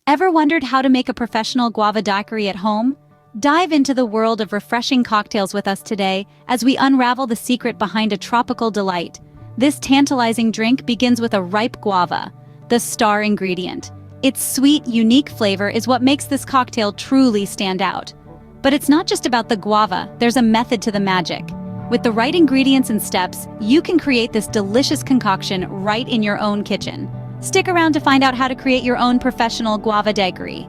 Ever wondered how to make a professional guava daiquiri at home? Dive into the world of refreshing cocktails with us today as we unravel the secret behind a tropical delight. This tantalizing drink begins with a ripe guava, the star ingredient. Its sweet, unique flavor is what makes this cocktail truly stand out. But it's not just about the guava, there's a method to the magic. With the right ingredients and steps, you can create this delicious concoction right in your own kitchen. Stick around to find out how to create your own professional guava daiquiri.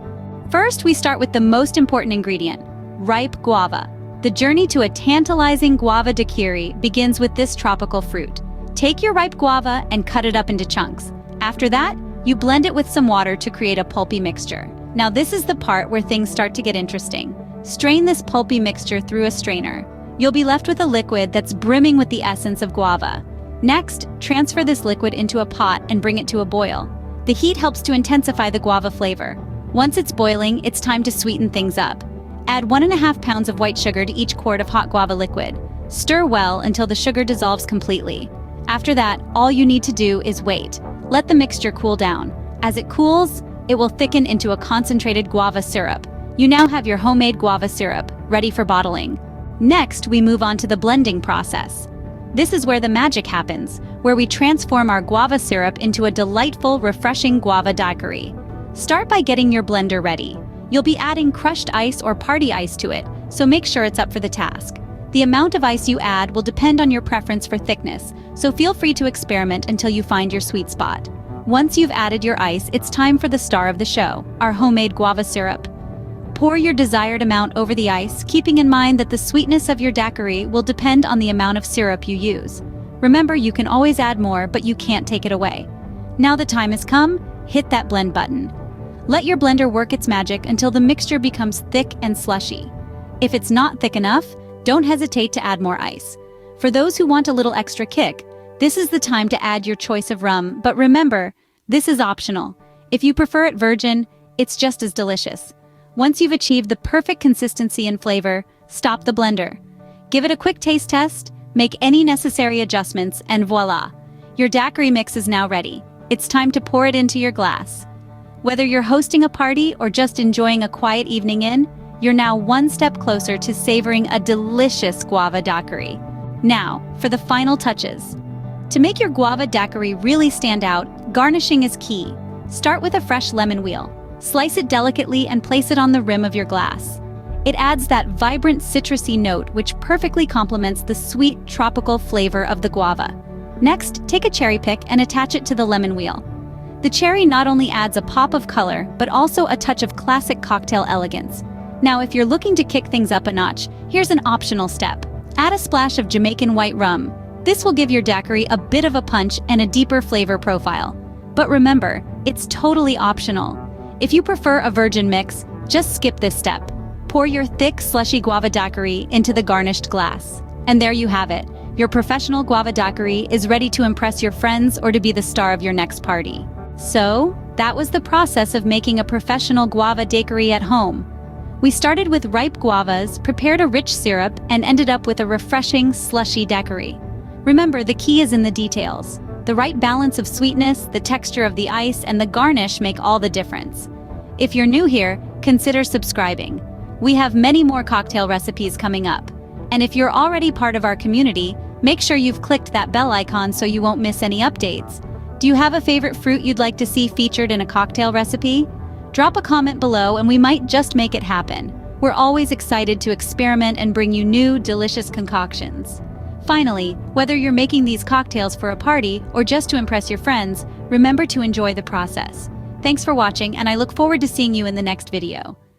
First, we start with the most important ingredient, ripe guava. The journey to a tantalizing guava daiquiri begins with this tropical fruit. Take your ripe guava and cut it up into chunks. After that, you blend it with some water to create a pulpy mixture. Now this is the part where things start to get interesting. Strain this pulpy mixture through a strainer. You'll be left with a liquid that's brimming with the essence of guava. Next, transfer this liquid into a pot and bring it to a boil. The heat helps to intensify the guava flavor. Once it's boiling, it's time to sweeten things up. Add 1.5 pounds of white sugar to each quart of hot guava liquid. Stir well until the sugar dissolves completely. After that, all you need to do is wait. Let the mixture cool down. As it cools, it will thicken into a concentrated guava syrup. You now have your homemade guava syrup, ready for bottling. Next, we move on to the blending process. This is where the magic happens, where we transform our guava syrup into a delightful, refreshing guava daiquiri. Start by getting your blender ready. You'll be adding crushed ice or party ice to it, so make sure it's up for the task. The amount of ice you add will depend on your preference for thickness, so feel free to experiment until you find your sweet spot. Once you've added your ice, it's time for the star of the show, our homemade guava syrup. Pour your desired amount over the ice, keeping in mind that the sweetness of your daiquiri will depend on the amount of syrup you use. Remember, you can always add more, but you can't take it away. Now the time has come, hit that blend button. Let your blender work its magic until the mixture becomes thick and slushy. If it's not thick enough, don't hesitate to add more ice. For those who want a little extra kick, this is the time to add your choice of rum, but remember, this is optional. If you prefer it virgin, it's just as delicious. Once you've achieved the perfect consistency and flavor, stop the blender. Give it a quick taste test, make any necessary adjustments, and voila! Your daiquiri mix is now ready. It's time to pour it into your glass. Whether you're hosting a party or just enjoying a quiet evening in, you're now one step closer to savoring a delicious guava daiquiri. Now, for the final touches. To make your guava daiquiri really stand out, garnishing is key. Start with a fresh lemon wheel. Slice it delicately and place it on the rim of your glass. It adds that vibrant citrusy note which perfectly complements the sweet tropical flavor of the guava. Next, take a cherry pick and attach it to the lemon wheel. The cherry not only adds a pop of color, but also a touch of classic cocktail elegance. Now, if you're looking to kick things up a notch, here's an optional step. Add a splash of Jamaican white rum. This will give your daiquiri a bit of a punch and a deeper flavor profile. But remember, it's totally optional. If you prefer a virgin mix, just skip this step. Pour your thick, slushy guava daiquiri into the garnished glass. And there you have it. Your professional guava daiquiri is ready to impress your friends or to be the star of your next party. So, that was the process of making a professional guava daiquiri at home. We started with ripe guavas, prepared a rich syrup, and ended up with a refreshing, slushy daiquiri. Remember, the key is in the details. The right balance of sweetness, the texture of the ice, and the garnish make all the difference. If you're new here, consider subscribing. We have many more cocktail recipes coming up. And if you're already part of our community, make sure you've clicked that bell icon so you won't miss any updates. Do you have a favorite fruit you'd like to see featured in a cocktail recipe? Drop a comment below and we might just make it happen. We're always excited to experiment and bring you new, delicious concoctions. Finally, whether you're making these cocktails for a party or just to impress your friends, remember to enjoy the process. Thanks for watching, and I look forward to seeing you in the next video.